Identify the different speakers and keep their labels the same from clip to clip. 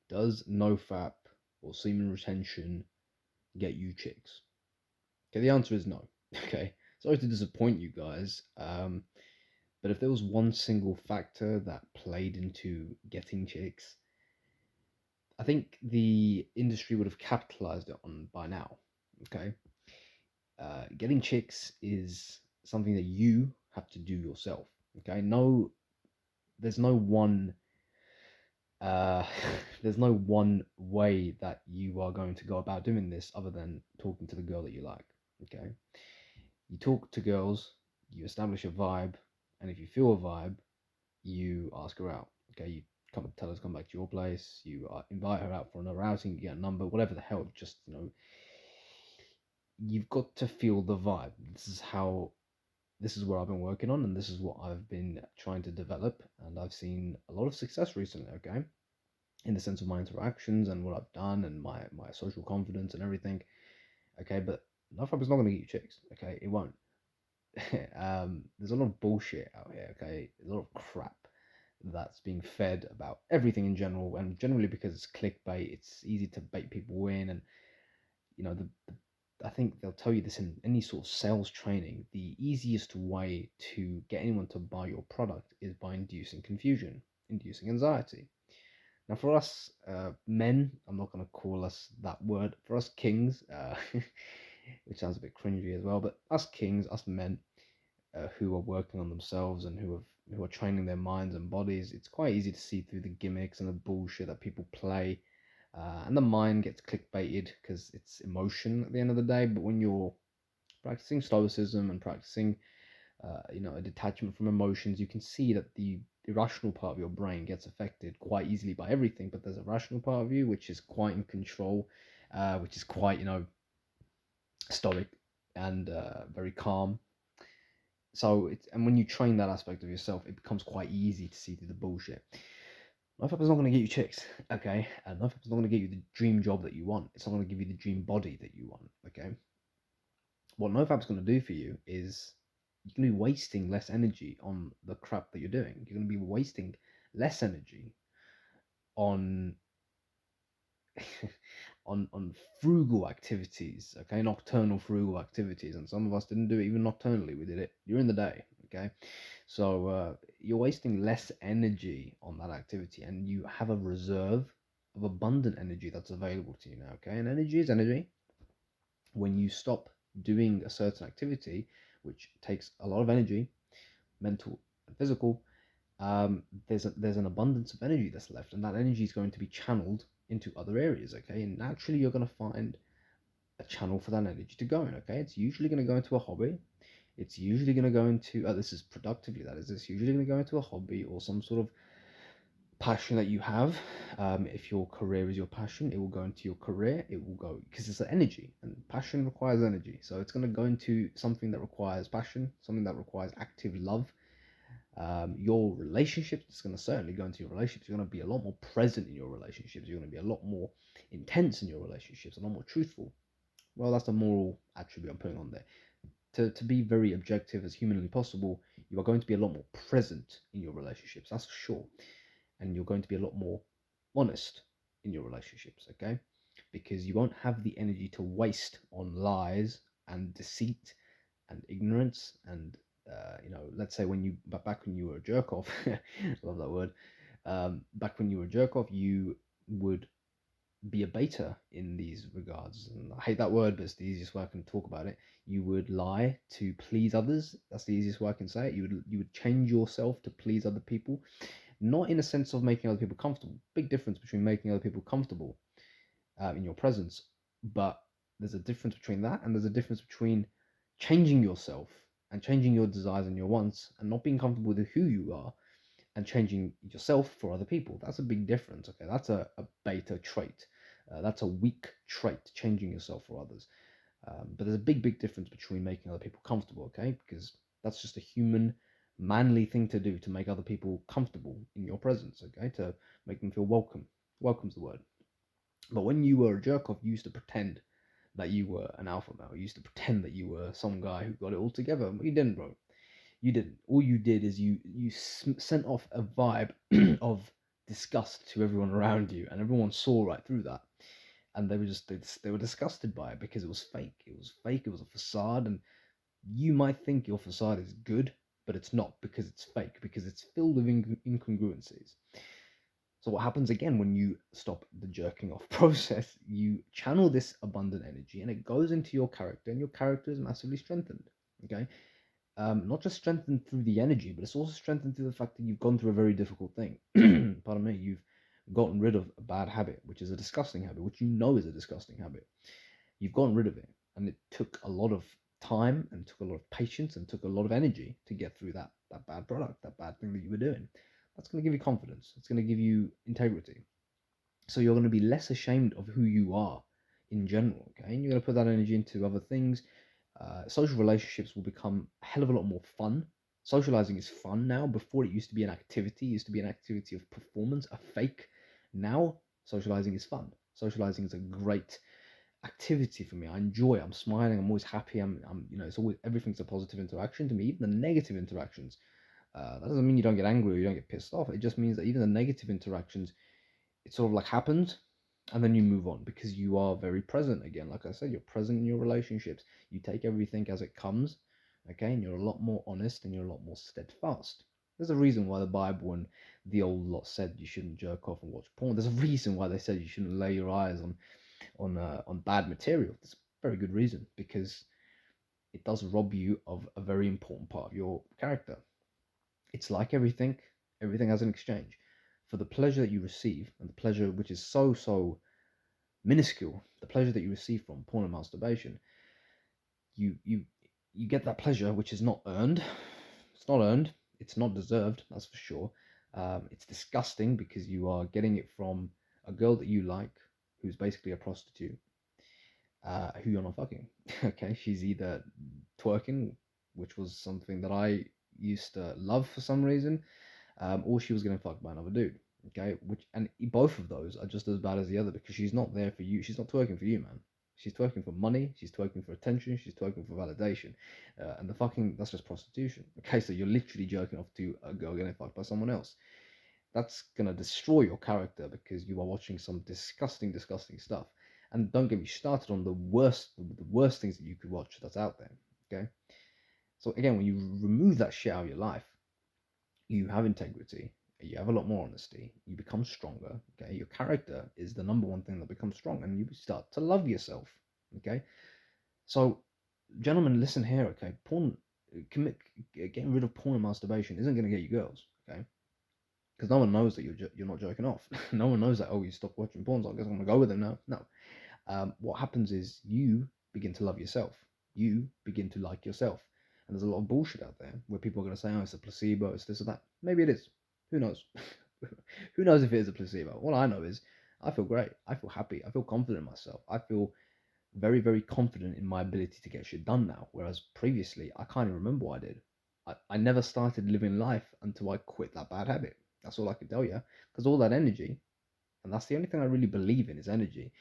Speaker 1: Does NoFap or semen retention get you chicks? Okay, the answer is no. Okay, sorry to disappoint you guys. But if there was one single factor that played into getting chicks, I think the industry would have capitalized it on by now. Okay, getting chicks is something that you have to do yourself. Okay, no, there's no one uh, there's no one way that you are going to go about doing this other than talking to the girl that you like. Okay, you talk to girls, you establish a vibe, and if you feel a vibe, you ask her out. Okay, you tell her to come back to your place. You invite her out for another outing. You get a number, whatever the hell. Just you've got to feel the vibe. This is where I've been working on, and this is what I've been trying to develop, and I've seen a lot of success recently. Okay, in the sense of my interactions and what I've done and my social confidence and everything. Okay, but NoFap is not going to get you chicks. Okay, it won't. There's a lot of bullshit out here. Okay, a lot of crap that's being fed about everything in general, and generally because it's clickbait, it's easy to bait people in, and I think they'll tell you this in any sort of sales training. The easiest way to get anyone to buy your product is by inducing confusion, inducing anxiety. Now, for us men, I'm not going to call us that word. For us kings, which sounds a bit cringy as well, but us kings, us men who are working on themselves and who are training their minds and bodies, it's quite easy to see through the gimmicks and the bullshit that people play, and the mind gets clickbaited because it's emotion at the end of the day. But when you're practicing stoicism and practicing a detachment from emotions, you can see that the irrational part of your brain gets affected quite easily by everything, but there's a rational part of you which is quite in control, which is quite stoic and very calm. So and when you train that aspect of yourself, it becomes quite easy to see through the bullshit. NoFap is not going to get you chicks, okay? And NoFap is not going to get you the dream job that you want. It's not going to give you the dream body that you want, okay? What NoFap is going to do for you is you're going to be wasting less energy on the crap that you're doing. You're going to be wasting less energy on on frugal activities, okay, nocturnal frugal activities, and some of us didn't do it even nocturnally. We did it during the day, okay. So you're wasting less energy on that activity, and you have a reserve of abundant energy that's available to you now, okay. And energy is energy. When you stop doing a certain activity, which takes a lot of energy, mental and physical, there's an abundance of energy that's left, and that energy is going to be channeled into other areas, okay? And naturally, you're going to find a channel for that energy to go in, okay? It's usually going to go into a hobby. It's usually going to go into, this is productively, that is, it's usually going to go into a hobby or some sort of passion that you have. If your career is your passion, it will go into your career. It will go, because it's energy, and passion requires energy. So it's going to go into something that requires passion, something that requires active love. Your relationships is going to certainly go into your relationships. You're going to be a lot more present in your relationships. You're going to be a lot more intense in your relationships, a lot more truthful. Well, that's a moral attribute I'm putting on there. To be very objective as humanly possible, you are going to be a lot more present in your relationships, that's for sure. And you're going to be a lot more honest in your relationships, okay? Because you won't have the energy to waste on lies and deceit and ignorance and let's say back when you were a jerk off, love that word. Back when you were a jerk off, you would be a beta in these regards. And I hate that word, but it's the easiest way I can talk about it. You would lie to please others. That's the easiest way I can say it. You would change yourself to please other people, not in a sense of making other people comfortable. Big difference between making other people comfortable in your presence, but there's a difference between that, and there's a difference between changing yourself and changing your desires and your wants and not being comfortable with who you are and changing yourself for other people. That's a big difference. Okay, that's a beta trait. That's a weak trait, changing yourself for others. But there's a big difference between making other people comfortable, okay? Because that's just a human, manly thing to do, to make other people comfortable in your presence, okay? To make them feel welcome. Welcome's the word. But when you were a jerk off, you used to pretend that you were an alpha male. You used to pretend that you were some guy who got it all together. But you didn't, bro. You didn't. All you did is you sent off a vibe of disgust to everyone around you, and everyone saw right through that, and they were disgusted by it because it was fake. It was fake. It was a facade, and you might think your facade is good, but it's not, because it's fake, because it's filled with incongruencies. So what happens again when you stop the jerking off process? You channel this abundant energy, and it goes into your character, and your character is massively strengthened. Okay, not just strengthened through the energy, but it's also strengthened through the fact that you've gone through a very difficult thing. Pardon me. You've gotten rid of a bad habit, which is a disgusting habit, which you know is a disgusting habit. You've gotten rid of it, and it took a lot of time, and took a lot of patience, and took a lot of energy to get through that bad product, that bad thing that you were doing. That's going to give you confidence. It's going to give you integrity. So you're going to be less ashamed of who you are in general. Okay, and you're going to put that energy into other things. Social relationships will become a hell of a lot more fun. Socializing is fun now. Before, it used to be an activity. It used to be an activity of performance, a fake. Now socializing is fun. Socializing is a great activity for me. I enjoy it. I'm smiling. I'm always happy. It's always, everything's a positive interaction to me. Even the negative interactions. That doesn't mean you don't get angry or you don't get pissed off. It just means that even the negative interactions, it sort of like happens, and then you move on, because you are very present again. Like I said, you're present in your relationships. You take everything as it comes, okay, and you're a lot more honest, and you're a lot more steadfast. There's a reason why the Bible and the old lot said you shouldn't jerk off and watch porn. There's a reason why they said you shouldn't lay your eyes on bad material. There's a very good reason, because it does rob you of a very important part of your character. It's like everything. Everything has an exchange. For the pleasure that you receive, and the pleasure which is so minuscule, the pleasure that you receive from porn and masturbation, you you you get that pleasure which is not earned. It's not earned. It's not deserved. That's for sure. It's disgusting, because you are getting it from a girl that you like, who's basically a prostitute, who you're not fucking. Okay, she's either twerking, which was something that I used to love for some reason, or she was getting fucked by another dude. Okay, both of those are just as bad as the other, because she's not there for you. She's not twerking for you, man. She's twerking for money. She's twerking for attention. She's twerking for validation, and the fucking, that's just prostitution. Okay, so you're literally jerking off to a girl getting fucked by someone else. That's gonna destroy your character, because you are watching some disgusting, disgusting stuff. And don't get me started on the worst things that you could watch that's out there. Okay, so again, when you remove that shit out of your life, you have integrity, you have a lot more honesty, you become stronger. Okay, your character is the number one thing that becomes strong, and you start to love yourself. Okay, so gentlemen, listen here. Okay, getting rid of porn and masturbation isn't going to get you girls. Okay, because no one knows that you're not jerking off. No one knows that, oh, you stopped watching porn, so I guess I'm going to go with them now. No. What happens is you begin to love yourself. You begin to like yourself. And there's a lot of bullshit out there where people are going to say, oh, it's a placebo, it's this or that. Maybe it is. Who knows? Who knows if it is a placebo? All I know is I feel great. I feel happy. I feel confident in myself. I feel very, very confident in my ability to get shit done now. Whereas previously, I can't even remember what I did. I never started living life until I quit that bad habit. That's all I can tell you. Because all that energy, and that's the only thing I really believe in, is energy.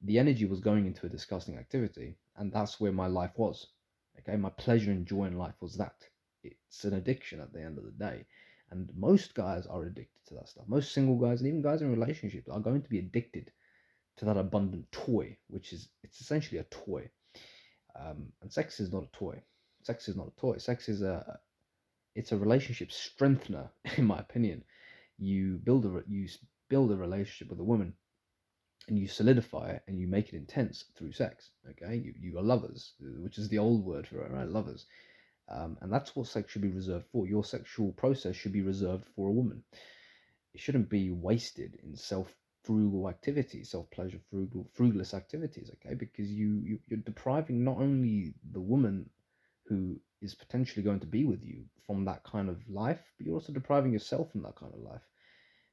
Speaker 1: The energy was going into a disgusting activity, and that's where my life was. Okay, my pleasure and joy in life was that. It's an addiction at the end of the day, and most guys are addicted to that stuff. Most single guys, and even guys in relationships, are going to be addicted to that abundant toy, which is, it's essentially a toy. And sex is not a toy. Sex is not a toy. Sex is it's a relationship strengthener, in my opinion. You build a relationship with a woman, and you solidify it, and you make it intense through sex. Okay, you are lovers, which is the old word for it, right? Lovers. And that's what sex should be reserved for. Your sexual process should be reserved for a woman. It shouldn't be wasted in frugal activities, self-pleasure, frugalist activities. Okay, because you're depriving not only the woman who is potentially going to be with you from that kind of life, but you're also depriving yourself from that kind of life,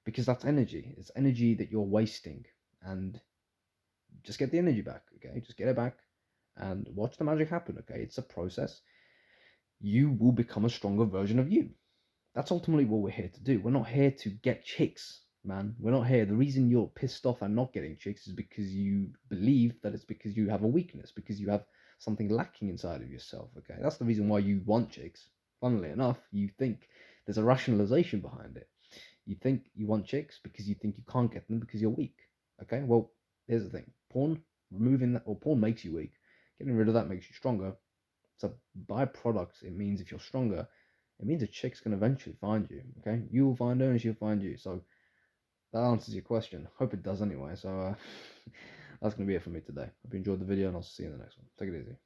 Speaker 1: because that's energy. It's energy that you're wasting. And just get the energy back. Okay, just get it back and watch the magic happen. Okay, it's a process. You will become a stronger version of you. That's ultimately what we're here to do. We're not here to get chicks, man. We're not here. The reason you're pissed off and not getting chicks is because you believe that it's because you have a weakness, because you have something lacking inside of yourself. Okay, that's the reason why you want chicks. Funnily enough, you think there's a rationalization behind it. You think you want chicks because you think you can't get them because you're weak. Okay, well, here's the thing: porn, removing that, or porn makes you weak. Getting rid of that makes you stronger. It's a byproduct. It means if you're stronger, it means a chick's gonna eventually find you. Okay, you will find her and she'll find you. So that answers your question. Hope it does anyway. So that's gonna be it for me today. Hope you enjoyed the video and I'll see you in the next one. Take it easy.